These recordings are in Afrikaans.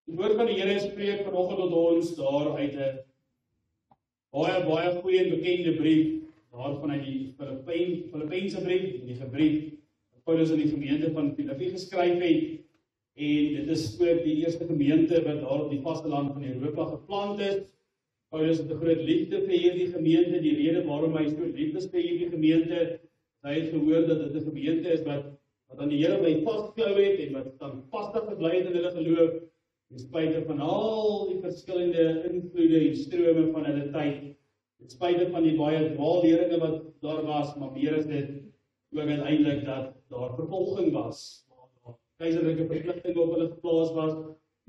Die woord van die Here spreek vanoggend tot ons daar uit 'n baie goeie en bekende brief, daar vanuit die Filippense brief, die brief wat Paulus aan die gemeente van Filippi geskryf het. En dit is ook die eerste gemeente wat daar op die vasteland van Europa geplant is. Paulus het 'n groot liefde vir hierdie gemeente, die rede waarom hy so lief is vir hierdie gemeente. Hy het gehoor dat dit 'n gemeente is wat aan die Here by vasgeklou het en wat dan vastig gebly het in hulle geloof, ten spyte van al die verskillende invloede en strome van hulle tyd, ten spyte van die baie dwaalleringe wat daar was, maar meer is dit ook uiteindelik dat daar vervolging was, keiserlike verpligtinge op hulle geplaas was,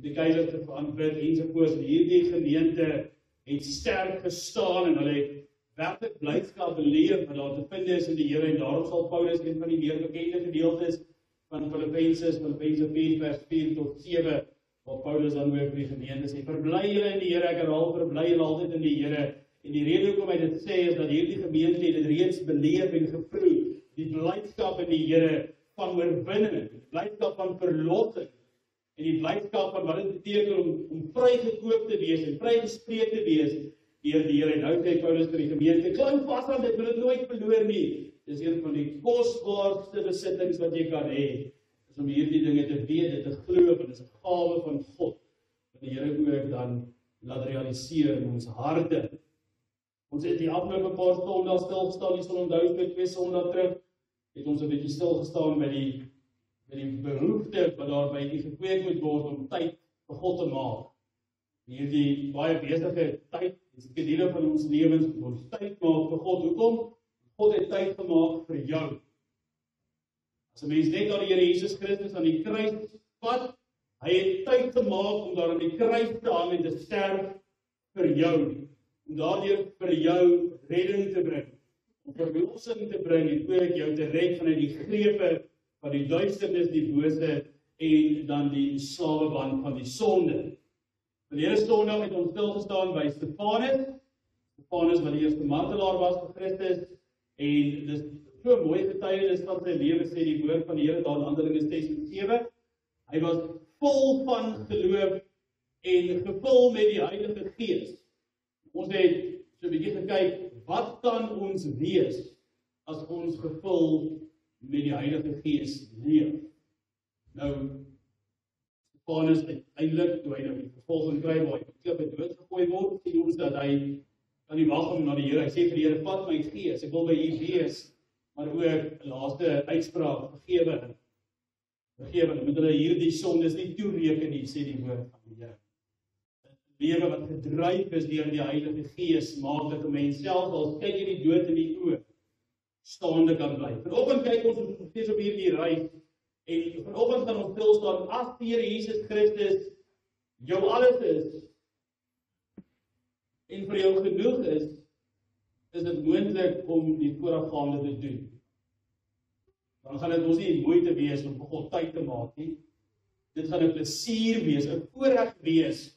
die keiser te verantwoord ensovoorts. Hierdie gemeente het sterk gestaan en hulle het werklik blydskap beleef wat daar te vind is in die Here, en daarom sal Paulus een van die meer bekende gedeeltes van Filippense 4 vers 4 tot 7, waar Paulus dan ook vir die gemeente sê, verbly julle in die Here, ek herhaal, verbly julle altyd in die Here. En die rede hoekom hy dit sê is dat hierdie gemeente het dit reeds beleef en geproe, die blydskap in die Here van oorwinning, die blydskap van verlossing, en die blydskap van wat dit beteken om vrygekoop te wees en vrygespreek te wees deur die Here. En nou sê Paulus vir die gemeente, klou vas aan dit, moet dit nooit verloor nie. Dis een van die kosbaarste besittings wat jy kan hê, is om hierdie dinge te weet, dit te glo, want dit is 'n gawe van God, wat die Here ook dan laat realiseer in ons harte. Ons het die afgelope paar Sondae stilgestaan, jy sal onthou vir 2 Sondae terug, het ons 'n bietjie stilgestaan by die behoefte wat daar by die gekweek moet word om tyd vir God te maak. Hierdie baie besige tyd, die skedule van ons lewens, ons tyd maak vir God. Hoekom? God het tyd gemaak vir jou. As 'n mens net na die Here Jesus Christus aan die kruis vat, hy het tyd gemaak om daar aan die kruis te hang en te sterf vir jou, om daardeur vir jou redding te bring, om verlossing te bring en ook jou te red vanuit die grepe van die duisternis, die bose en dan die slaweband van die sonde. Verlede Sondag het ons stilgestaan by Stefanus wat die eerste martelaar was vir Christus, en dis so mooi getuienis van sy lewe, sê die woord van die Here daar in Handelinge 6:7. Hy was vol van geloof en gevul met die Heilige Gees. Ons het so 'n bietjie gekyk, wat kan ons wees as ons gevul met die Heilige Gees leef? Nou, Stefanus uiteindelik, toe hy nou die vervolging kry, waar hy klip en dood gegooi word, sien ons dat hy kan nie wag om na die Here. Hy sê vir die Here, vat my gees, ek wil by U wees, maar ook 'n laaste uitspraak, vergewe. Moet hulle hierdie sondes nie toereken nie, sê die woord van die Here. 'n Lewe wat gedryf is deur die Heilige Gees, maak dat 'n mens self al kyk jy die dood in die oë, staande kan bly. Vanoggend kyk ons steeds op hierdie reis, en vanoggend kan ons stil staan, as die Here Jesus Christus jou alles is, en vir jou genoeg is dit moontlik om die voorafgaande te doen. Dan gaan dit ons nie moeite wees om vir God tyd te maak nie. Dit gaan 'n plesier wees, 'n voorreg wees,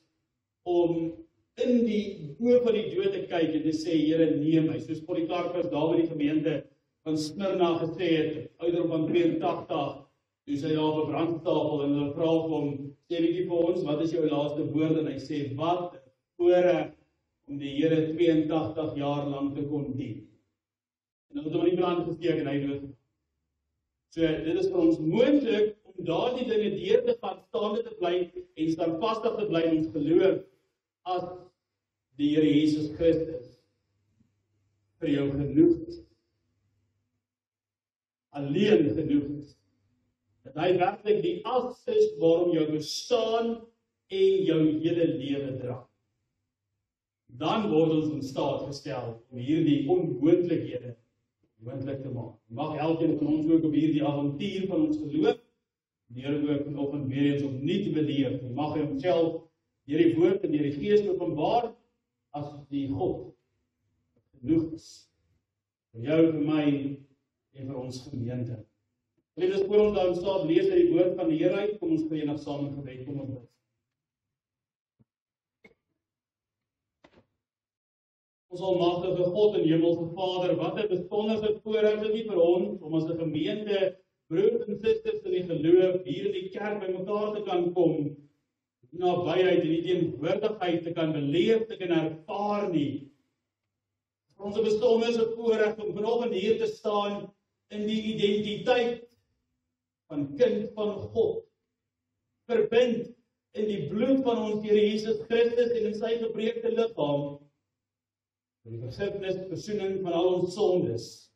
om in die oë van die dood te kyk en te sê, Here, neem my. Soos Polycarpus daar by die gemeente van Smyrna gesê het, ouderdom van 82, toe sy daar op 'n brandtafel, en hulle vra hom, sê bietjie vir ons, wat is jou laaste woord? En hy sê, wat 'n voorreg om die Here 82 jaar lank te kon dien. En dan het hom in die brand gesteek en hy dood. So, dit is vir ons moontlik om daardie dinge deur te gaan, staande te bly en standvastig te bly in ons geloof, as die Here Jesus Christus vir jou genoeg is. Alleen genoeg is. Dat hy werklik die as is waarom jou bestaan en jou hele lewe dra. Dan word ons in staat gestel om hierdie onmoontlikhede moontlik te maak. Mag elkeen van ons ook op hierdie avontuur van ons geloof, die Here ook vanoggend weer eens opnuut beleef. Mag hy homself deur die woord en deur die Gees openbaar as die God genoeg is vir jou, vir my en vir ons gemeente. Dit is voor ons dan staat lees uit die woord van die Here uit, kom ons verenig saam in gebed, kom ons bid. Ons almagtige God en hemelse Vader, wat 'n besondere voorreg is dit vir ons om as 'n gemeente, broers en susters in die geloof, hier in die kerk bymekaar te kan kom, die nabyheid en die teenwoordigheid te kan beleef, te kan ervaar nie. Vir ons 'n besondere voorreg om vanoggend hier te staan in die identiteit van kind van God, verbind in die bloed van ons Here Jesus Christus en in sy gebreekte liggaam, vir die vergifnis, versoening van al ons sondes,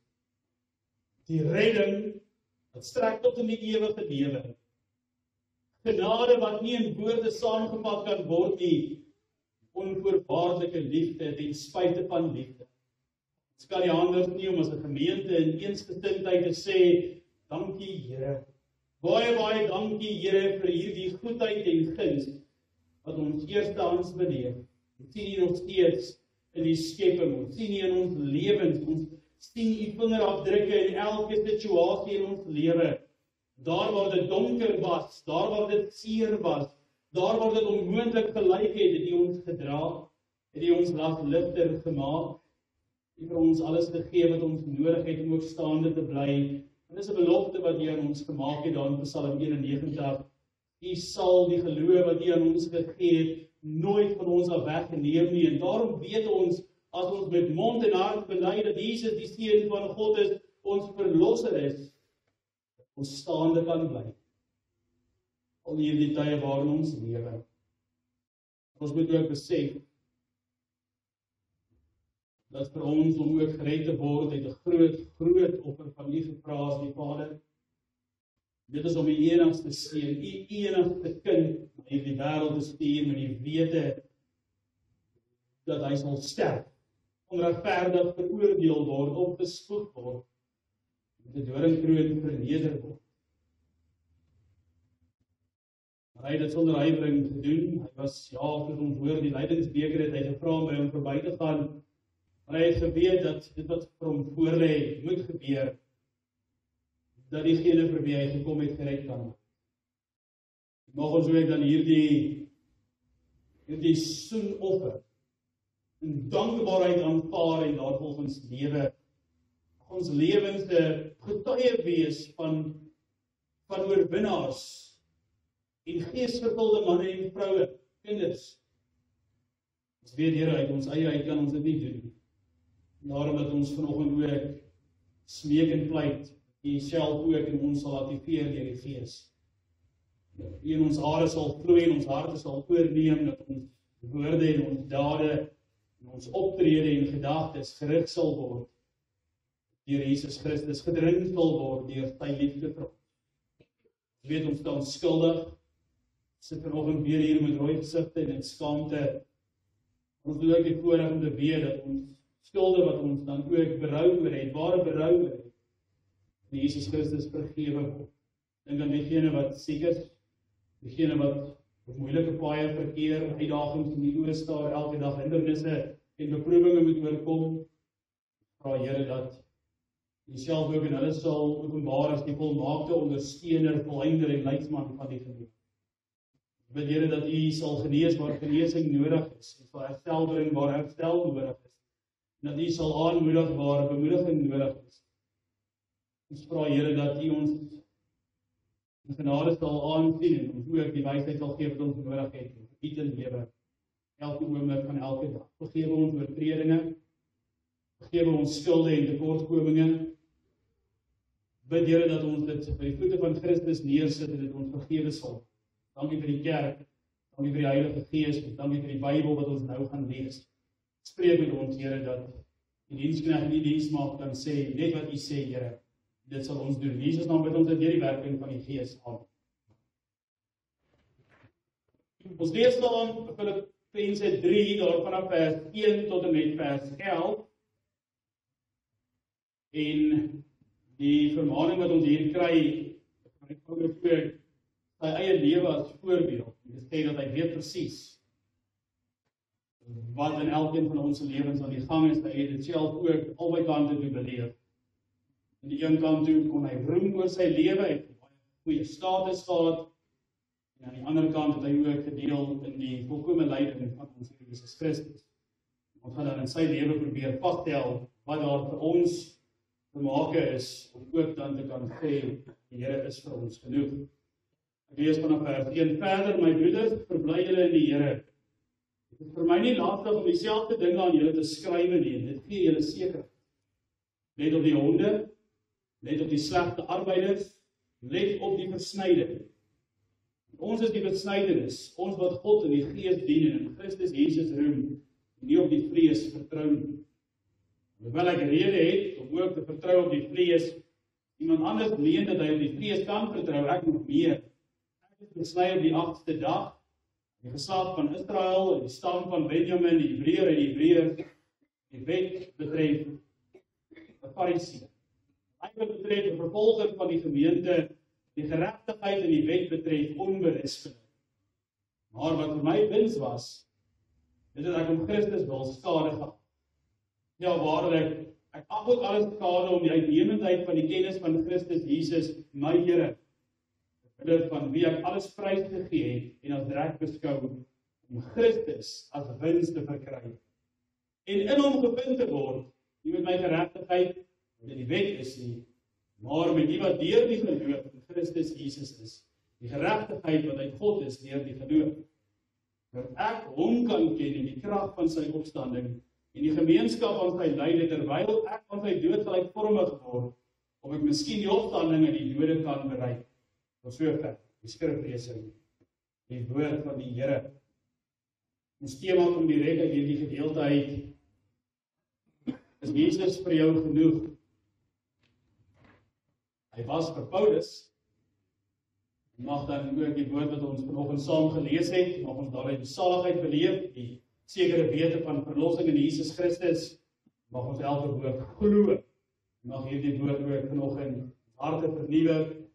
die redding wat strek tot in die ewige lewe, genade wat nie in woorde saamgevat kan word nie, onvoorwaardelike liefde ten spyte van liefde. Ons kan nie anders nie om as 'n gemeente in eensgesindheid te sê, dankie Here. Baie dankie Here vir hierdie goedheid en guns wat ons eerstehands beleef. Ons sien U nog steeds in die skepping, ons sien U in ons lewens, ons sien U vingerafdrukke in elke situasie in ons lewe. Daar waar dit donker was, daar waar dit seer was, daar waar dit onmoontlik gelyk het U ons gedra, het U ons las ligter gemaak, U vir ons alles gegee wat ons nodig het om ook staande te bly. En dis 'n belofte wat U aan ons gemaak het daar in Psalm 91. U sal die geloof wat U aan ons gegee het, nooit van ons af weggeneem nie. En daarom weet ons, as ons met mond en hart bely dat Jesus die Seun van God is, ons verlosser is, ons staande kan bly. Al hierdie tye waarin ons lewe. Ons moet ook besef dat vir ons om ook gered te word uit 'n groot offer van U gevra as die Vader. Dit is om die enigste seun, U enigste kind na hierdie wêreld te stuur met die wete dat hy sal sterf, onregverdig veroordeel word, opgespoeg word, met 'n doringkroon verneder word. Maar hy het dit sonder huiwering gedoen. Hy was, soos ons hoor, die lydingsbeker het hy gevra om by hom verby te gaan. Maar hy het geweet dat dit wat vir hom voorlê moet gebeur, dat diegene vir wie hy gekom het gered kan word. Mag ons ook dan hierdie soenoffer in dankbaarheid aanvaar en daarvolgens lewe. Ons lewens 'n getuie wees van oorwinnaars en geesvervulde manne en vroue, kinders. Ons weet Here, uit ons eie uit kan ons dit nie doen nie. Daarom dat ons vanoggend ook smeek en pleit, U self ook in ons sal aktiveer deur die Gees. U in ons hare sal vloei en ons harte sal oorneem, dat ons woorde en ons dade en ons optrede en gedagtes gerig sal word deur Jesus Christus, gedring sal word deur sy liefde vir ons. Ons weet ons staan skuldig, sit vanoggend weer hier met rooi gesigte en in skaamte. Ons wil ook die voorreg om te weet dat ons skulde wat ons dan ook berou oor het, ware berou oor het, die Jesus Christus vergewe word. Dink aan diegene wat siek is, diegene wat op moeilike paaie verkeer, uitdagings in die oë staar, elke dag hindernisse en beproewinge moet oorkom. Vra Here dat U self ook in hulle sal openbaar as die volmaakte ondersteuner, volleinder en leidsman van die gemeente. Bid Here dat U sal genees waar genesing nodig is, en sal herstel bring waar herstel nodig is, en dat U sal aanmoedig waar bemoediging nodig is. Ons vra Here dat U ons in genade sal aansien en ons ook die wysheid sal gee wat ons nodig het om U te lewe, elke oomblik van elke dag. Vergewe ons oortredinge, vergewe ons skulde en tekortkominge. Bid Here dat ons dit by die voete van Christus neersit en dit ons vergewe sal. Dankie vir die kerk, dankie vir die Heilige Gees, dankie vir die Bybel wat ons nou gaan lees. Spreek met ons Here dat die diensknegt en die diensmaagd kan sê, net wat U sê Here, dit sal ons doen. In Jesus naam bid ons dit deur die werking van die Gees. Amen. Ons lees dan Filippense 3, daar vanaf vers 1 tot en met vers 11. En die vermaning wat ons hier kry, sy eie lewe as voorbeeld. Dit sê dat hy weet presies wat in elkeen van ons lewens aan die gang is. Hy het dit self ook albei kante toe beleef. Aan die een kant toe kon hy roem oor sy lewe, hy het baie goeie status gehad, en aan die ander kant het hy ook gedeel in die volkome lyding van ons Here Jesus Christus. Ons gaan dan in sy lewe probeer vasstel wat daar vir ons vermaak is, om ook dan te kan sê, die Here is vir ons genoeg. Ek lees vanaf vers 1 verder, my broeders, verbly julle in die Here. Dit is vir my nie lastig om dieselfde dinge aan julle te skrywe nie, dit gee julle sekerheid. Let op die honde, let op die slegte arbeiders, let op die versnyding. Ons is die besnydenis, ons wat God in die Gees dien en in Christus Jesus roem, en nie op die vlees vertrou nie. Hoewel ek rede het om ook te vertrou op die vlees, iemand anders meen dat hy op die vlees kan vertrou, ek nog meer. Ek is besny op die 8ste dag, die geslag van Israel, die stam van Benjamin, die Hebreër en die Hebreërs, die wet betref, 'n Fariseer. Hy wat betref 'n vervolger van die gemeente, die geregtigheid in die wet betref, onberispelik. Maar wat vir my wins was, is dat ek om Christus wil skade gehad. Ja, waarlik, ek ag ook alles skade om die uitnemendheid van die kennis van Christus Jesus, my Here, van wie ek alles prys gegee het en as reg beskou, om Christus as wins te verkry. En in hom gevind te word, nie met my geregtigheid, wat in die wet is nie, maar met die wat deur die geloof in Christus Jesus is, die geregtigheid wat uit God is deur die geloof. Dat ek hom kan ken in die krag van sy opstanding, en die gemeenskap aan sy lyde, terwyl ek aan sy dood gelykvormig word, of ek miskien die opstanding in die dode kan bereik. Tot sover, die skriflesing, die woord van die Here. Ons tema kom direk uit hierdie gedeelte uit. Is Jesus vir jou genoeg? Hy was vir Paulus. Mag dan ook die woord wat ons vanoggend saam gelees het, mag ons daarin die saligheid beleef, die sekere wete van verlossing in Jesus Christus, mag ons elke woord glo. Mag hierdie woord ook vanoggend harte vernuwe,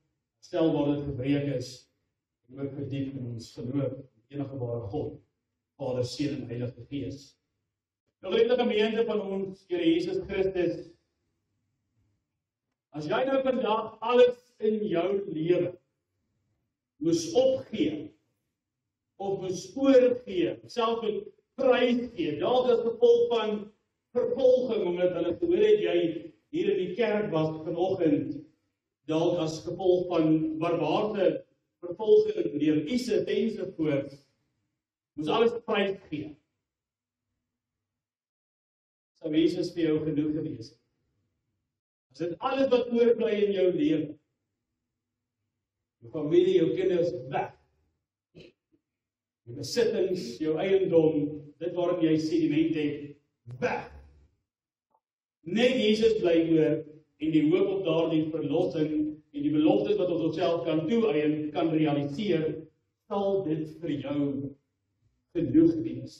stel waar dit gebreek is, en ook verdiep in ons geloof, in enige ware God, Vader, Seun en Heilige Gees. Nou geliefde gemeente van ons, Here Jesus Christus, as jy nou vandag alles in jou lewe moes opgee, of moes oorgee, self met prys gee, dalk as gevolg van vervolging, omdat hulle gehoor het jy hier in die kerk was vanoggend, dalk as gevolg van barbaarse vervolging deur ISIS ensovoorts, moes alles prys gee. Sou Jesus vir jou genoeg gewees het? As dit alles wat oorbly in jou lewe, jou familie, jou kinders weg, jou besittings, jou eiendom, dit waarin jy sediment het, weg. Net Jesus bly oor en die hoop op daardie verlossing en die beloftes wat ons onsself kan toeëien, kan realiseer, sal dit vir jou genoeg wees.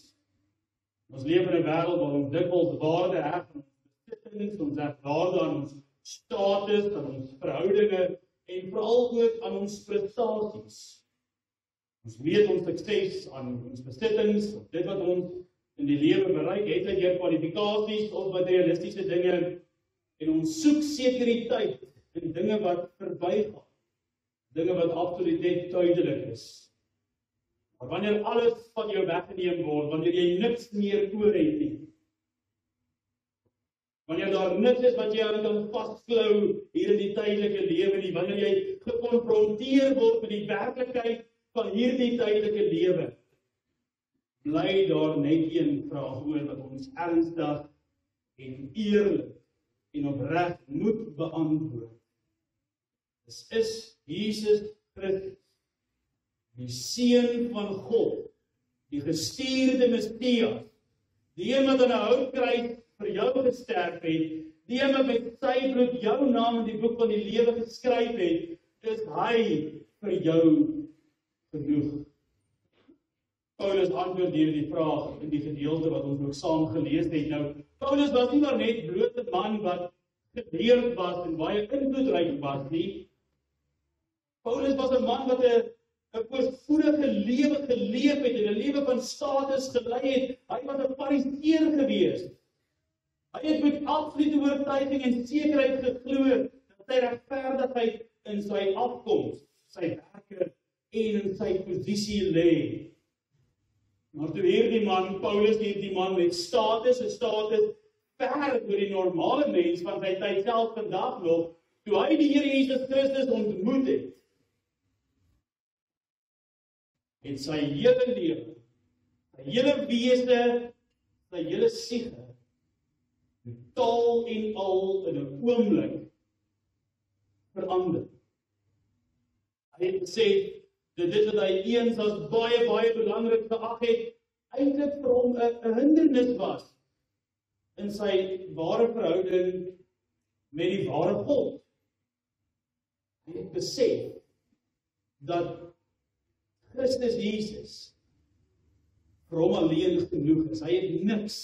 Ons leef in 'n wêreld waar ons dikwels waarde heg aan ons besittings, ons heg waarde aan ons status, aan ons verhoudinge en veral ook aan ons prestasies. Ons meet ons sukses aan ons besittings, of dit wat ons in die lewe bereik het, uit jou kwalifikasies of materialistiese dinge, en ons soek sekuriteit in dinge wat verbygaan, dinge wat absoluut net tydelik is. Maar wanneer alles van jou weggeneem word, wanneer jy niks meer oor het nie, wanneer daar niks is wat jy aan kan vasklou hier in die tydelike lewe nie, wanneer jy gekonfronteer word met die werklikheid van hierdie tydelike lewe, bly daar net een vraag oor wat ons ernstig en eerlik en opreg moet beantwoord. Dit is Jesus Christus, die Seun van God, die gestuurde Messias, die een wat aan 'n houtkruis vir jou gesterf het, die een wat met sy bloed jou naam in die boek van die lewe geskryf het, is hy vir jou genoeg. Paulus antwoord hierdie vraag in die gedeelte wat ons ook saam gelees het. Nou, Paulus was nie maar net bloot 'n man wat geleerd was en baie invloedryk was nie. Paulus was 'n man wat 'n voorspoedige lewe geleef het en 'n lewe van status gelei het. Hy was 'n Fariseer gewees. Hy het met absolute oortuiging en sekerheid geglo dat sy regverdigheid in sy afkoms, sy werke en in sy posisie lê. Maar toe hierdie man, Paulus, hierdie man met status, 'n status ver oor die normale mens van sy tyd self vandag nog, toe hy die Here Jesus Christus ontmoet het, en sy hele lewe, sy hele wese, sy hele siege, totaal en al in 'n oomblik verander. Hy het gesê dat dit wat hy eens as baie, baie belangrik geag het, eintlik vir hom 'n hindernis was in sy ware verhouding met die ware God. Hy het besef dat Christus Jesus vir hom alleen genoeg is. Hy het niks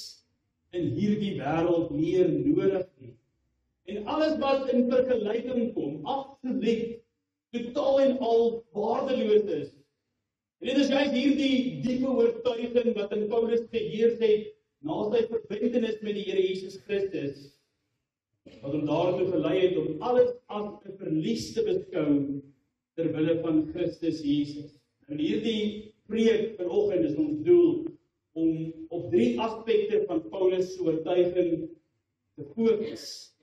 in hierdie wêreld meer nodig nie. En alles wat in vergelyking kom, absoluut, totaal en al waardeloos is. En dit is juist hierdie diepe oortuiging wat in Paulus geheers het na sy verbintenis met die Here Jesus Christus, wat hom daartoe gelei het om alles as 'n verlies te beskou ter wille van Christus Jesus. En hierdie preek vanoggend is ons doel om op 3 aspekte van Paulus se oortuiging te fokus.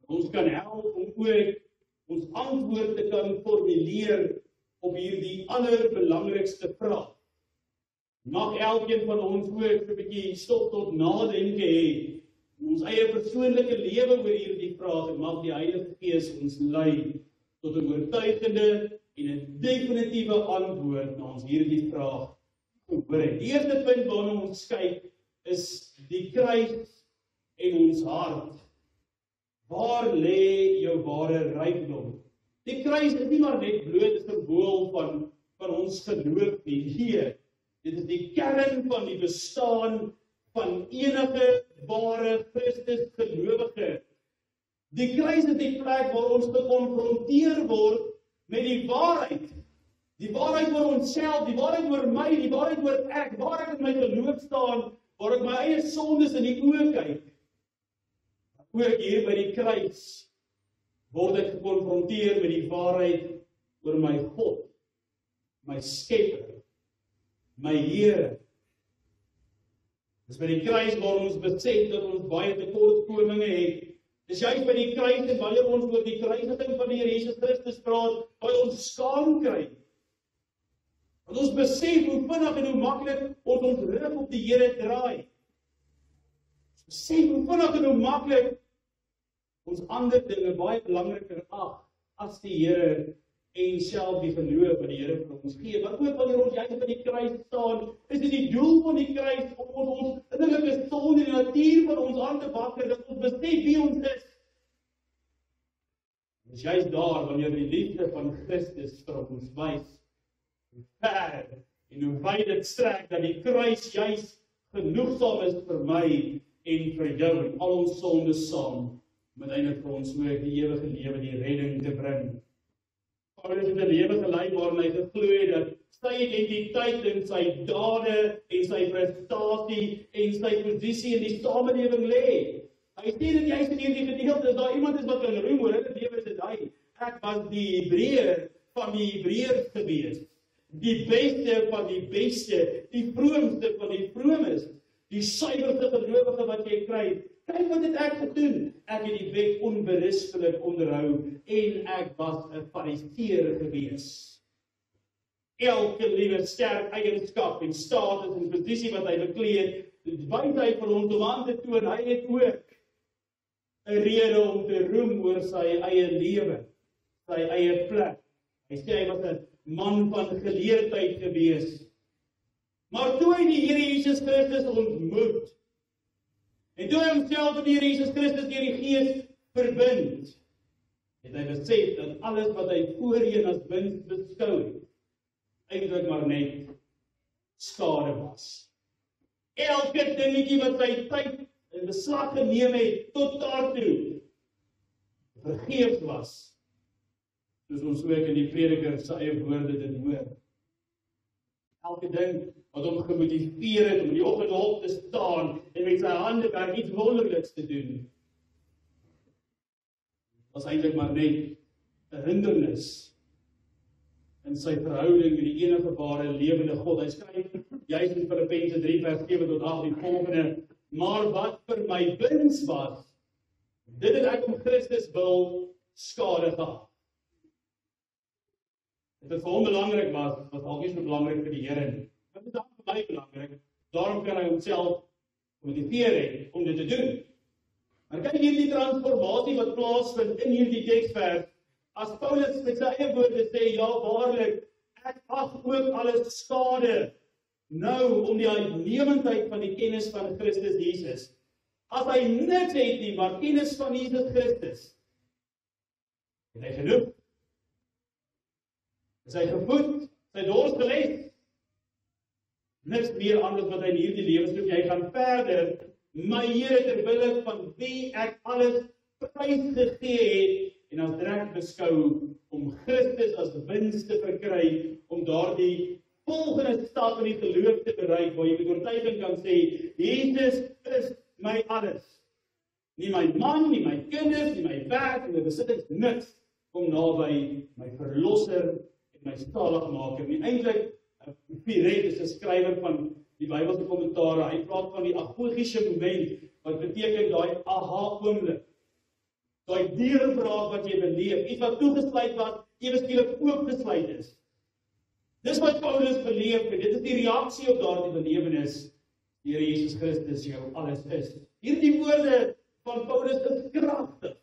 Ons kan help om ook ons antwoord te kan formuleer op hierdie allerbelangrikste vraag. Mag elkeen van ons ook 'n bietjie stop tot nadenke hê, ons eie persoonlike lewe oor hierdie vraag, en mag die Heilige Gees ons lei tot 'n oortuigende en 'n definitiewe antwoord na ons hierdie vraag gehoor het. Die eerste punt waarna ons kyk is die kruis en ons hart. Waar lê jou ware rykdom? Die kruis is nie maar net bloot 'n simbool van ons geloof nie. Nee, dit is die kern van die bestaan van enige ware Christus gelowige. Die kruis is die plek waar ons gekonfronteer word met die waarheid. Die waarheid oor onsself, die waarheid oor my, die waarheid oor ek, waar ek in my geloof staan, waar ek my eie sondes in die oë kyk. Ook hier by die kruis word ek gekonfronteer met die waarheid oor my God, my Skepper, my Here. Dis by die kruis waar ons besef dat ons baie tekortkominge het. Dis juist by die kruis en wanneer ons oor die kruisiging van die Here Jesus Christus praat, waar ons skaam kry. Want ons besef hoe vinnig en hoe maklik ons rug op die Here draai. Ons besef hoe vinnig en hoe maklik ons ander dinge baie belangriker ag as die Here en self die geloof wat die Here vir ons gee. Maar ook wanneer ons juist by die kruis staan, is dit die doel van die kruis om ons innerlike sonde en die natuur van ons aan te wakker, dat ons besef wie ons is. Dit is juist daar wanneer die liefde van Christus vir ons wys hoe ver en hoe wyd dit strek, dat die kruis juist genoegsaam is vir my en vir jou en al ons sondes saam, om uiteindelik vir ons ook die ewige lewe, die redding te bring. Paulus het 'n lewe gelei waarin hy geglo het dat sy identiteit en sy dade en sy prestasie en sy posisie in die samelewing lê. Hy sê dit juist in hierdie gedeelte, as daar iemand is wat kan roem oor hulle lewe, is dit hy. Ek was die Hebreër van die Hebreërs gewees. Die beste van die beste, die vroomste van die vromes, die suiwerste gelowige wat jy kry. Kyk wat het ek gedoen. Ek het die wet onberispelik onderhou en ek was 'n fariseer gewees. Elke liewe sterk eienskap en status en posisie wat hy bekleed, wys hy vir ons om aan te toon. Hy het ook 'n rede om te roem oor sy eie lewe, sy eie plek. Hy sê hy was 'n man van geleerdheid gewees. Maar toe hy die Here Jesus Christus ontmoet, en toe hy homself met die Here Jesus Christus deur die Gees verbind, het hy besef dat alles wat hy voorheen as wins beskou het, eintlik maar net skade was. Elke dingetjie wat sy tyd in beslag geneem het tot daartoe, vergeefs was, soos ons ook in die Prediker se eie woorde dit hoor. Elke ding wat hom gemotiveer het om die oggend op te staan en met sy hande werk iets wonderliks te doen, was eintlik maar net 'n hindernis in sy verhouding met die enige ware lewende God. Hy skryf juist in Filippense 3 vers 7 tot 8 die volgende: maar wat vir my wins was, dit het ek om Christus wil skade gehad. Dit vir hom belangrik was dalk nie so belangrik vir die Here nie. Dit is dalk vir my belangrik. Daarom kan hy homself motiveer het om dit te doen. Maar kyk hierdie transformasie wat plaasvind in hierdie teksvers, as Paulus met sy eie woorde sê, ja waarlik, ek ag ook alles skade, nou om die uitnemendheid van die kennis van Christus Jesus. As hy niks het nie, maar kennis van Jesus Christus, en hy genoeg, is hy gevoed, sy dors geles, niks meer anders wat hy in hierdie lewe soek, hy gaan verder, my Here terwille van wie ek alles prys gegee het, en as reg beskou, om Christus as wins te verkry, om daardie volgende stap in die geloof te bereik, waar jy met oortuiging kan sê, Jesus is my alles. Nie my man, nie my kinders, nie my werk, nie my besittings, niks, kom naby my verlosser en my saligmaker. En eintlik, Piret is 'n skrywer van die Bybelse kommentare, hy praat van die agogiese moment, wat beteken daai aha oomblik. Daai deurbraak wat jy beleef, iets wat toegesluit was, ewe skielik oopgesluit is. Dis wat Paulus beleef, en dit is die reaksie op daardie belewenis. Die Here Jesus Christus jou alles is. Hierdie woorde van Paulus is kragtig.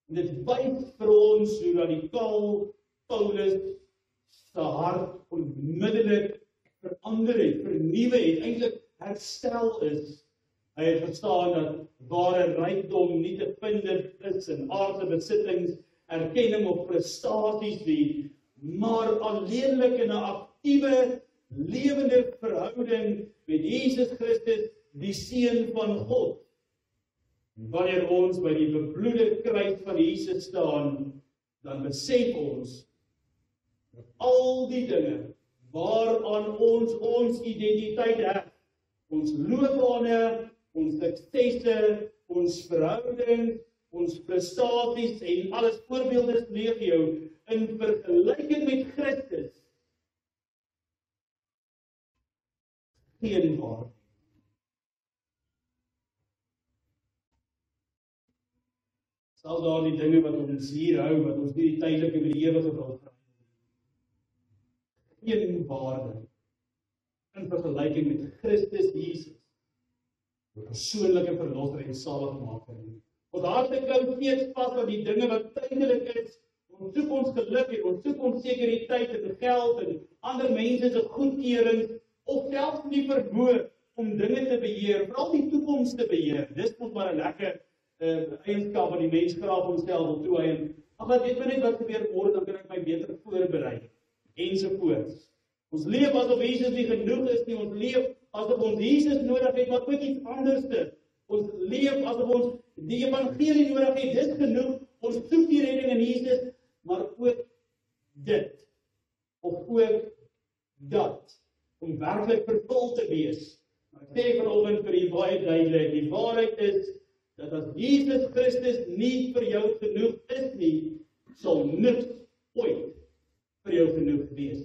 En dit wys vir ons hoe radikaal Paulus se hart onmiddellik verander het, vernuwe het, eintlik herstel is. Hy het verstaan dat ware rykdom nie te vind is in aardse besittings, erkenning of prestasies nie, maar alleenlik in 'n aktiewe, lewende verhouding met Jesus Christus, die Seun van God. Wanneer ons by die bebloede kruis van Jesus staan, dan besef ons dat al die dinge waaraan ons identiteit heg, ons loopbane, ons suksesse, ons verhoudings, ons prestasies en alles voorbeelde is legio in vergelyking met Christus geen waarde. Sal daar die dinge wat ons hier hou, wat ons nie die tydelike met die ewige wil kry, geen waarde in vergelyking met Christus Jesus, die persoonlike verlosser en saligmaker. Ons harte klou steeds vas aan die dinge wat tydelik is. Ons soek ons geluk en ons soek ons sekuriteit en geld en ander mense se goedkeuring of selfs die vermoë om dinge te beheer, veral die toekoms te beheer. Dis mos maar 'n lekker eienskap wat die mens graag homself wil toeëien. Ag, ek weet net wat gebeur môre, dan kan ek my beter voorberei ensovoorts. Ons leef asof Jesus nie genoeg is nie, ons leef asof ons Jesus nodig het, maar ook iets anders. Ons leef asof ons die evangelie nodig het, dis genoeg, ons soek die redding in Jesus, maar ook dit, of ook dat, om werklik vervul te wees. Maar ek sê vanoggend vir u baie duidelik, die waarheid is, dat as Jesus Christus nie vir jou genoeg is nie, sal niks ooit vir jou genoeg wees.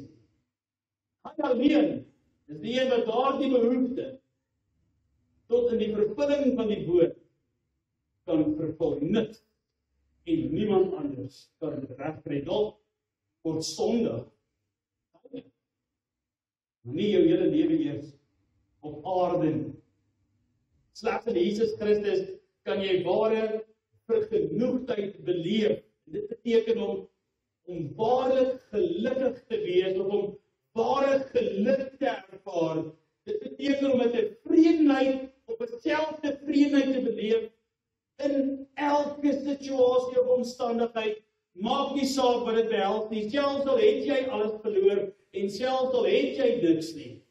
Hy alleen is die een wat daardie behoefte tot in die vervulling van die woord kan vervul. Niks en niemand anders kan dit regkry. Dalk word sondig, maar nie jou hele lewe eers op aarde nie. Slegs in Jesus Christus kan jy ware vergenoegdheid beleef. Dit beteken om waarlik gelukkig te wees, of om ware geluk te ervaar. Dit beteken om met 'n tevredenheid, op 'n selftevredenheid te beleef in elke situasie of omstandigheid. Maak nie saak wat dit behels nie, selfs al het jy alles verloor en selfs al het jy niks nie.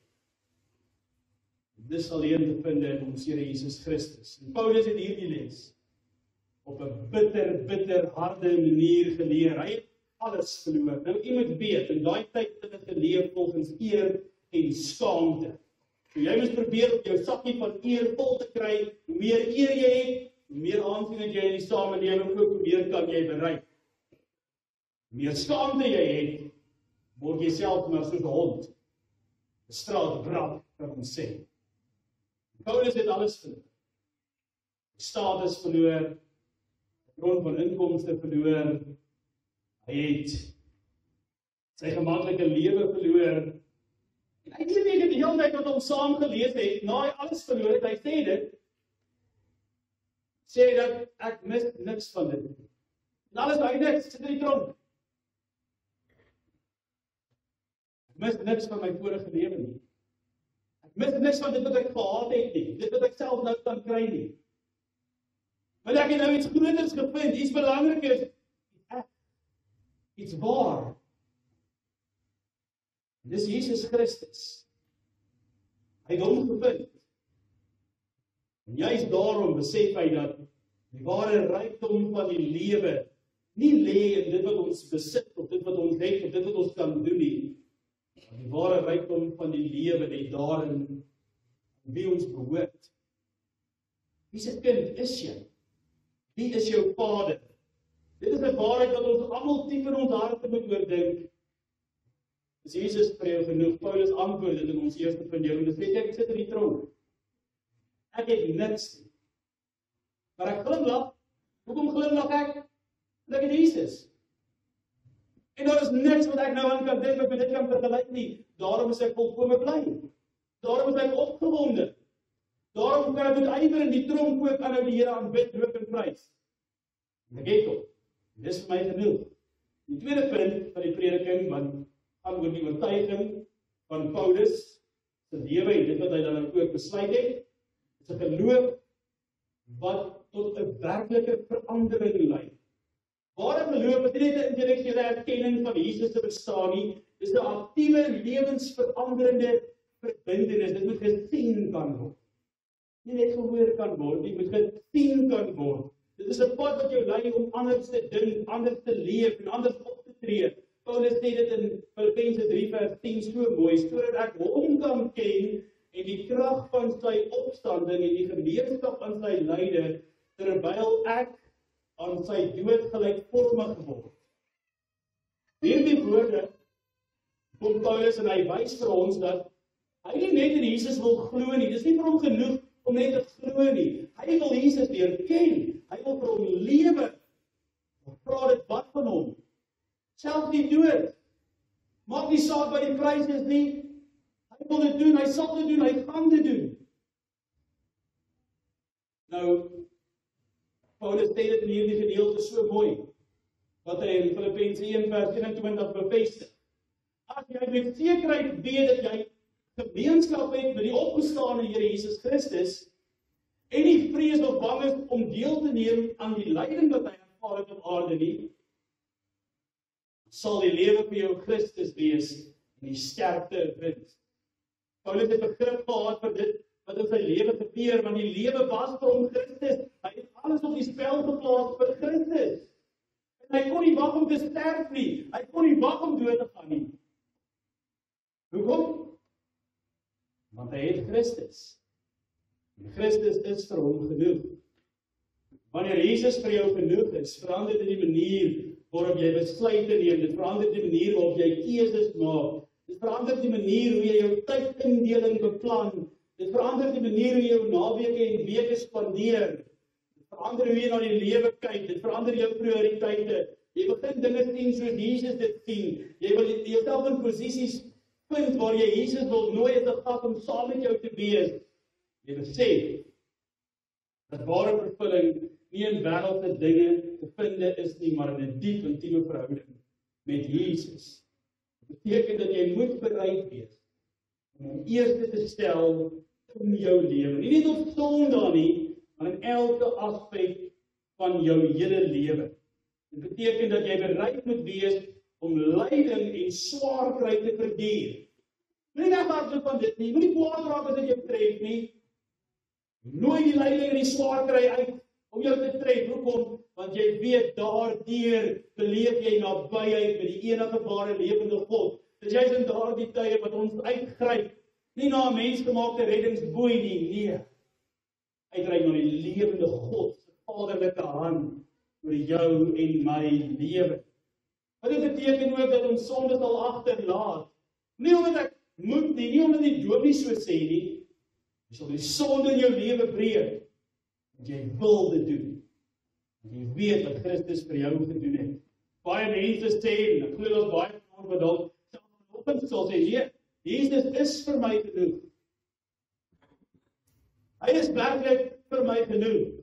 Dis alleen te vind in ons Here Jesus Christus. En Paulus het hierdie les op 'n bitter harde manier geleer. Hy het alles verloor. Nou jy moet weet, in daai tyd het dit geleef volgens eer en skaamte. So jy moet probeer om jou sakkie van eer vol te kry. Hoe meer eer jy het, hoe meer aansien het jy in die samelewing, ook hoe meer kan jy bereik. Hoe meer skaamte jy het, word jy self maar soos 'n hond. 'n Straatbrand, kan ons sê. Paulus het alles verloor. Status verloor, bron van inkomste verloor. Hy het sy gemaklike lewe verloor. En hy sê net die hele tyd wat ons saam gelees het, na hy alles verloor het, hy sê dit, sê dat ek mis niks van dit. En alles hy niks, sit in die tronk. Ek mis niks van my vorige lewe nie. Ek mis niks van dit wat ek gehad het nie, dit wat ek self nou kan kry nie. Want ek het nou iets groters gevind, iets belangrikers, iets waar. Dis Jesus Christus. Hy het hom gevind. En juist daarom besef hy dat die ware rykdom van die lewe nie lê in dit wat ons besit, of dit wat ons het, of dit wat ons kan doen nie. Die ware rykdom van die lewe lê daarin wie ons behoort. Wie se kind is jy? Wie is jou Vader? Dit is 'n waarheid wat ons almal diep in ons harte moet oordink. Is Jesus vir jou genoeg? Paulus antwoord dit in ons eerste van jou, en dit sê ek sit in die tronk. Ek het niks nie. Maar ek glimlag. Hoekom glimlag ek? Want ek het Jesus. En daar is niks wat ek nou aan kan dink met dit kan vergelyk nie. Daarom is ek volkome bly. Daarom is ek opgewonde. Daarom kan ek met ywer in die tronk ook aanhou die Here aanbid, loop en prys. Ek het hom. Dis vir my genoeg. Die tweede punt van die prediking, want gaan oor die oortuiging van Paulus se lewe en dit wat hy dan ook besluit het, is 'n geloof wat tot 'n werklike verandering lei. Ware geloof is nie net 'n intellektuele erkenning van Jesus se bestaan nie, dis 'n aktiewe lewensveranderende verbintenis. Dit moet gesien kan word. Nie net gehoor kan word, dit moet gesien kan word. Dit is 'n pad wat jou lei om anders te dink, anders te leef en anders op te tree. Paulus sê dit in Filippense 3 vers 10 so mooi, sodat ek hom kan ken en die krag van sy opstanding en die gemeenskap aan sy lyde, terwyl ek aan sy dood gelykvormig word. Hierdie woorde van Paulus, en hy wys vir ons dat hy nie net in Jesus wil glo nie, dis nie vir hom genoeg om net te glo nie. Hy wil Jesus leer ken, hy wil vir hom lewe. Vra dit wat van hom? Self die dood. Maak nie saak wat die prys is nie. Hy wil dit doen, hy sal dit doen, hy gaan dit doen. Nou, Paulus sê dit in hierdie gedeelte so mooi, wat hy in Filippense 1 vers 21 bevestig. As jy met sekerheid weet dat jy gemeenskap het met die opgestane Here Jesus Christus, en nie vrees of bang is om deel te neem aan die lyding wat hy ervaar het op aarde nie, sal die lewe vir jou Christus wees en die sterkte wins. Paulus het begrip gehad vir dit wat in sy lewe gebeur, want die lewe was vir hom Christus. Hy het alles op die spel geplaas vir Christus. En hy kon nie wag om te sterf nie. Hy kon nie wag om dood te gaan nie. Hoekom? Want hy het Christus. En Christus is vir hom genoeg. Wanneer Jesus vir jou genoeg is, verander dit die manier waarop jy besluite neem, dit verander die manier waarop jy keuses maak, dit verander die manier hoe jy jou tydindeling beplan, dit verander die manier hoe jy jou naweke en weke spandeer, dit verander hoe jy na die lewe kyk, dit verander jou prioriteite, jy begin dinge sien soos Jesus dit sien, jy wil jouself in posisies vind waar jy Jesus wil nooi as 'n gas om saam met jou te wees. Jy besef dat ware vervulling nie in wêreldse dinge te vind is nie, maar in 'n diep intieme verhouding met Jesus. Dit beteken dat jy moet bereid wees om hom eerste te stel in jou lewe. Nie net op Sondag nie, maar in elke aspek van jou hele lewe. Dit beteken dat jy bereid moet wees om lyding en swaar kry te verduur. Moenie weghardloop van dit nie, moenie kwaad raak as dit jou tref nie. Nooi die lyding en die swaar kry uit om jou te tref. Hoekom? Want jy weet daardeur beleef jy nabyheid met die enige ware lewende God. Dis juist in daardie tye wat ons uitgryp, nie na 'n mensgemaakte reddingsboei nie, nee. Uitreik na die lewende God se vaderlike hand oor jou en my lewe. Wat dit beteken ook dat ons sonde sal agterlaat. Nie omdat ek moet nie, nie omdat die doop nie so sê nie. Jy sal die sonde in jou lewe breek. Want jy wil dit doen. Want jy weet wat Christus vir jou gedoen het. Baie mense sê, en ek glo dat baie van ons wat dalk vanoggend sal sê, nee, Jesus is vir my genoeg. Hy is werklik vir my genoeg.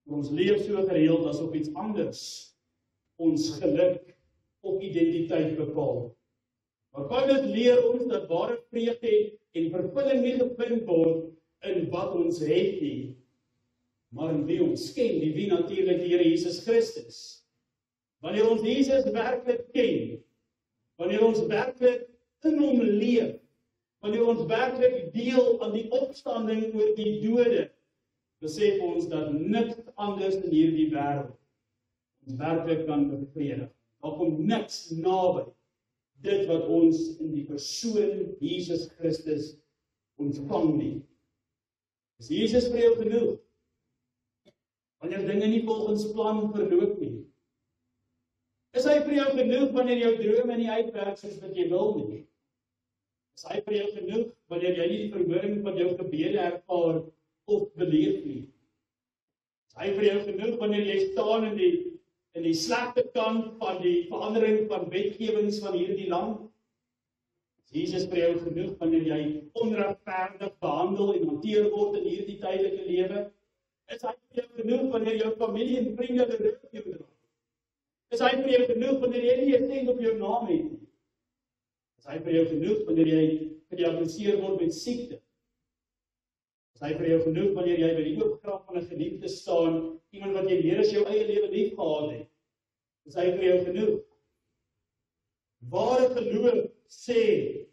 Ons leef so gereeld asof iets anders ons geluk of identiteit bepaal. Maar Paulus leer ons dat ware vreugde en vervulling nie gevind word in wat ons het nie, maar in wie ons ken, die wie natuurlik die Here Jesus Christus. Wanneer ons Jesus werklik ken, wanneer ons werklik in hom leef, wanneer ons werklik deel aan die opstanding oor die dode, besef ons dat niks anders in hierdie wêreld ons werklik kan bevredig. Daar kom niks naby dit wat ons in die persoon Jesus Christus ontvang nie. Is Jesus vir jou genoeg? Wanneer dinge nie volgens plan verloop nie? Is hy vir jou genoeg wanneer jou drome nie uitwerk soos wat jy wil nie? Is hy vir jou genoeg wanneer jy nie die verhoring van jou gebede ervaar of beleef nie? Is hy vir jou genoeg wanneer jy staan in die slegte kant van die verandering van wetgewings van hierdie land? Is Jesus vir jou genoeg wanneer jy onregverdig behandel en hanteer word in hierdie tydelike lewe? Is hy vir jou genoeg wanneer jou familie en vriende rug jou dra? Is hy vir jou genoeg wanneer jy nie 'n sent op jou naam het nie? Is hy vir jou genoeg wanneer jy gediagnoseer word met siekte? Is hy vir jou genoeg wanneer jy by die oopgraf van 'n geliefde staan, iemand wat jy meer as jou eie lewe lief gehad het? Is hy vir jou genoeg? Ware geloof sê,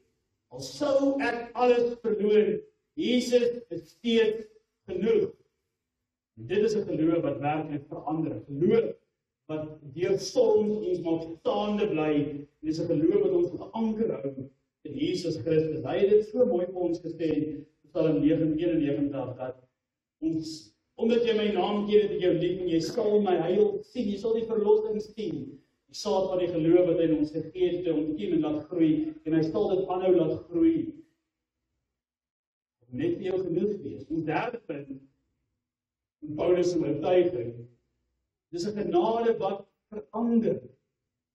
al sou ek alles verloor, Jesus is steeds genoeg. En dit is 'n geloof wat werklik verander, geloof wat deur storms ons maak staande bly, en dis 'n geloof wat ons geanker hou in Jesus Christus. Hy het dit so mooi vir ons gesê in Psalm 91 dat ons, omdat jy my naam ken, het ek jou lief en jy sal my heil sien, jy sal die verlossing sien. Die saad van die geloof wat hy in ons gegee het, ontkiem en laat groei, en hy sal dit aanhou laat groei. Net vir jou genoeg wees. Ons derde punt in Paulus se oortuiging, dis 'n genade wat verander,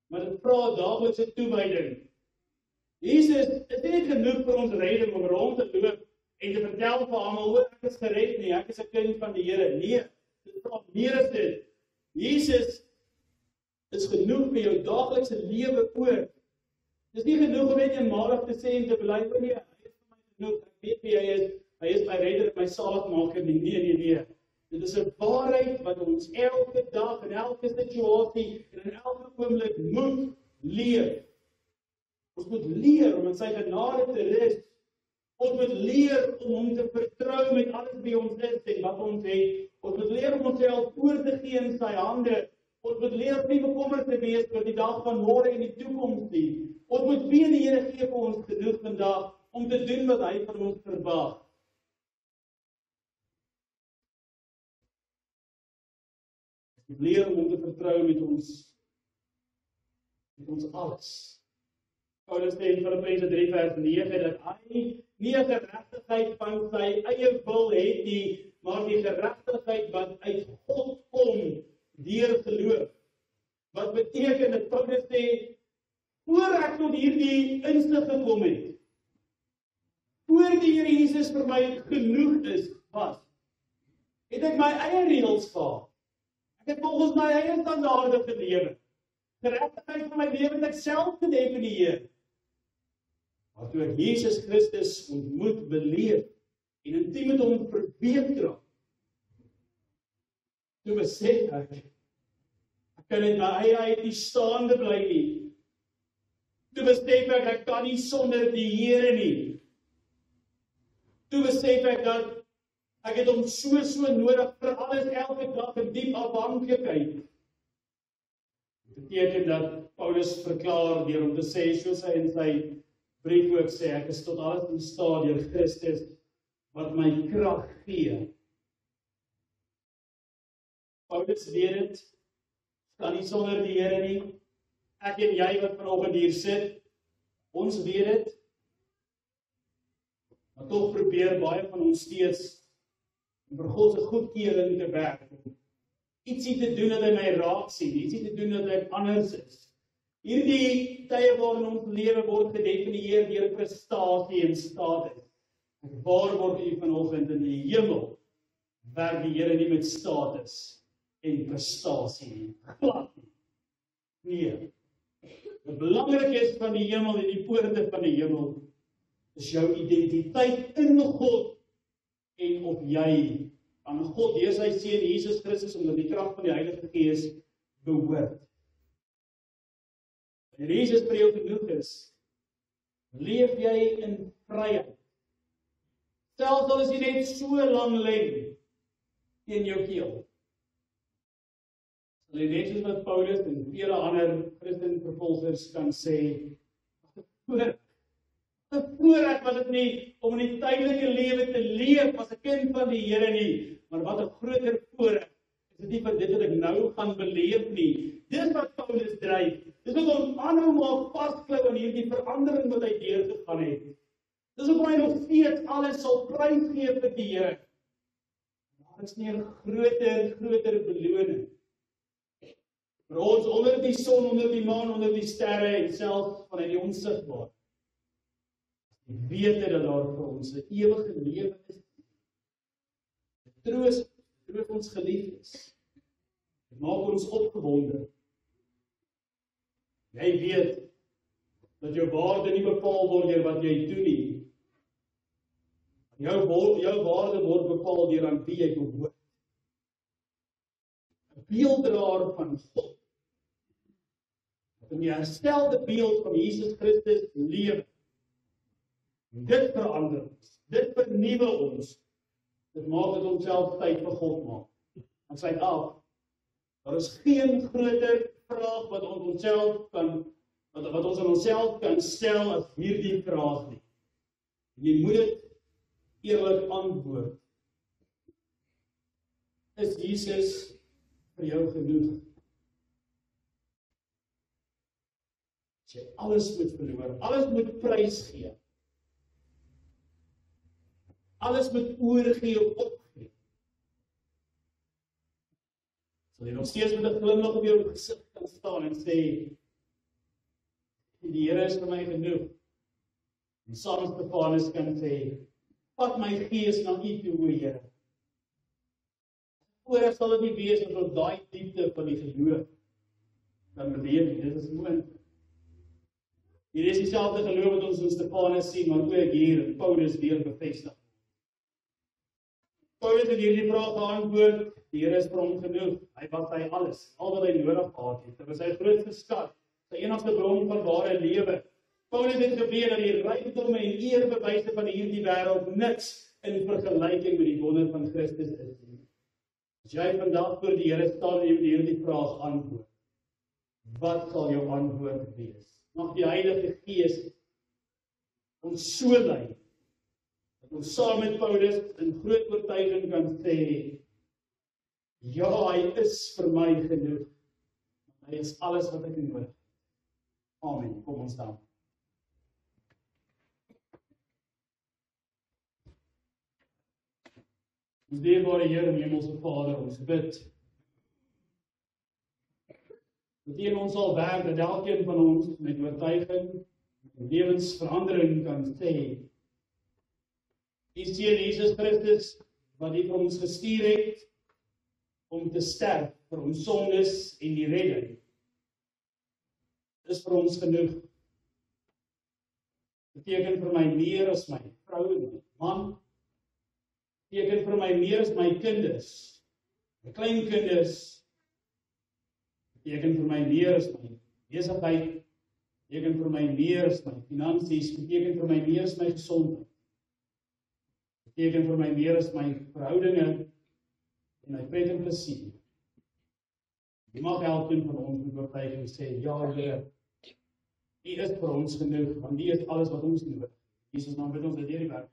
maar dit vra daaglikse toewyding. Jesus is nie genoeg vir ons redding om rond te loop en te vertel vir almal hoe ek is gered nie, ek is 'n kind van die Here. Nee, dit vra meer as dit. Jesus is genoeg vir jou daaglikse lewe ook. Dis nie genoeg om net eenmalig te sê en te bely, nee, hy is vir my genoeg, ek weet wie hy is my redder en my saligmaker nie, nee. Dit is 'n waarheid wat ons elke dag, in elke situasie, en in elke oomblik moet leef. Ons moet leer om in sy genade te rus. Ons moet leer om hom te vertrou met alles wie ons is en wat ons het. Ons moet leer om onsself oor te gee in sy hande. Ons moet leer om nie bekommerd te wees oor die dag van môre en die toekoms nie. Ons moet weet die Here gee vir ons genoeg vandag om te doen wat hy van ons verwag. Ons leer om hom te vertrou met ons alles. Paulus sê in Filippense 3 vers 9 dat hy nie 'n geregtigheid van sy eie wil het nie, maar die geregtigheid wat uit God kom deur geloof. Wat beteken dat Paulus sê, voor ek tot hierdie insig gekom het, voor die Here Jesus vir my genoeg het ek my eie reëls gehad. Ek het volgens my eie standaarde gelewe. Geregtigheid van my lewe het ek self gedefinieer. Maar toe ek Jesus Christus ontmoet, beleef en intiem met hom verbeter, toe besef ek kan in my eie uit nie staande bly nie. Toe besef ek kan nie sonder die Here nie. Toe besef ek dat ek het hom so nodig vir alles elke dag in diep afhanklikheid. Dit beteken dat Paulus verklaar deur om te sê, soos hy in sy brief ook sê, ek is tot alles in staat deur Christus wat my krag gee. Paulus weet dit, kan nie sonder die Here nie. Ek en jy wat vanoggend hier sit, ons weet dit. Maar tog probeer baie van ons steeds om vir God se goedkeuring te werk. Ietsie te doen dat hy my raak sien, ietsie te doen dat ek anders is. Hierdie tye waarin ons lewe word gedefinieer deur prestasie en status. Waar word u vanoggend in die hemel? Werk die Here nie met status en prestasie nie. Glad nie. Nee. Wat belangrik is van die hemel en die poorte van die hemel, is jou identiteit in God en of jy aan God, deur sy seun Jesus Christus, omdat die krag van die Heilige Gees behoort. En Jesus vir jou genoeg is, leef jy in vryheid. Selfs al is jy net so lang leng teen jou keel. Sal jy net soos wat Paulus en vele ander Christenvervolgers kan sê, wat 'n voorreg was dit nie om in die tydelike lewe te leef as 'n kind van die Here nie, maar wat 'n groter voorreg is dit nie vir dit wat ek nou gaan beleef nie. Dis wat Paulus dryf. Dis wat ons aanhou maak vasklou aan hierdie verandering wat hy deurgegaan het. Dis hoekom hy nog steeds alles sal prysgee vir die Here. Daar is nie 'n groter beloning vir ons onder die son, onder die maan, onder die sterre en selfs vanuit die onsigbare. Die wete dat daar vir ons 'n ewige lewe is. Troos ons geliefdes. Dit maak ons opgewonde. Jy weet dat jou waarde nie bepaal word deur wat jy doen nie. Jou waarde word bepaal deur aan wie jy behoort. 'n Beelddraer van God. In die herstelde beeld van Jesus Christus lewe. Dit verander ons. Dit vernuwe ons. Dit maak dat ons self tyd vir God maak. En sy af. Daar is geen groter vraag wat ons onsself kan stel as hierdie vraag nie. Jy moet dit eerlik antwoord. Is Jesus vir jou genoeg? As jy alles moet verloor, alles moet prys gee. Alles moet oorgee of opgee. Sal jy nog steeds met 'n glimlag op jou gesig kan staan en sê, die Here is vir my genoeg. En saam Stefanus kan sê, vat my gees na U toe, o Here. Voordat sal dit nie wees as ons daai diepte van die geloof kan beleef nie. Dit is moontlik. Hier is dieselfde geloof wat ons in Stefanus sien, maar ook hier in Paulus weer bevestig. Paulus het hierdie vraag geantwoord, die Here is vir hom genoeg. Hy was hy alles, al wat hy nodig gehad het. Dit was sy grootste skat, sy enigste bron van ware lewe. Paulus het geweet dat die rykdomme en eerbewyse van hierdie wêreld niks in vergelyking met die wonder van Christus is nie. As jy vandag voor die Here staan en jy moet hierdie vraag antwoord, wat sal jou antwoord wees? Mag die Heilige Gees ons so lei, dat ons saam met Paulus in groot oortuiging kan sê, ja, hy is vir my genoeg. Hy is alles wat ek nodig. Amen. Kom ons staan. Ons dierbare Here en Hemelse Vader, ons bid dat U in ons sal werk, dat elkeen van ons met oortuiging en lewensverandering kan sê, U seun Jesus Christus, wat U vir ons gestuur het, om te sterf vir ons sondes en die redding, is vir ons genoeg. Beteken vir my meer as my vrou en my man, beteken vir my meer as my kinders, my kleinkinders, beteken vir my meer as my besigheid, beteken vir my meer as my finansies, beteken vir my meer as my gesondheid, beteken vir my meer as my verhoudinge en my pret en plesier. U mag elkeen van ons met oortuiging sê, ja Here, U is vir ons genoeg, want U is alles wat ons nodig. Jesus naam bid ons dat deur die werk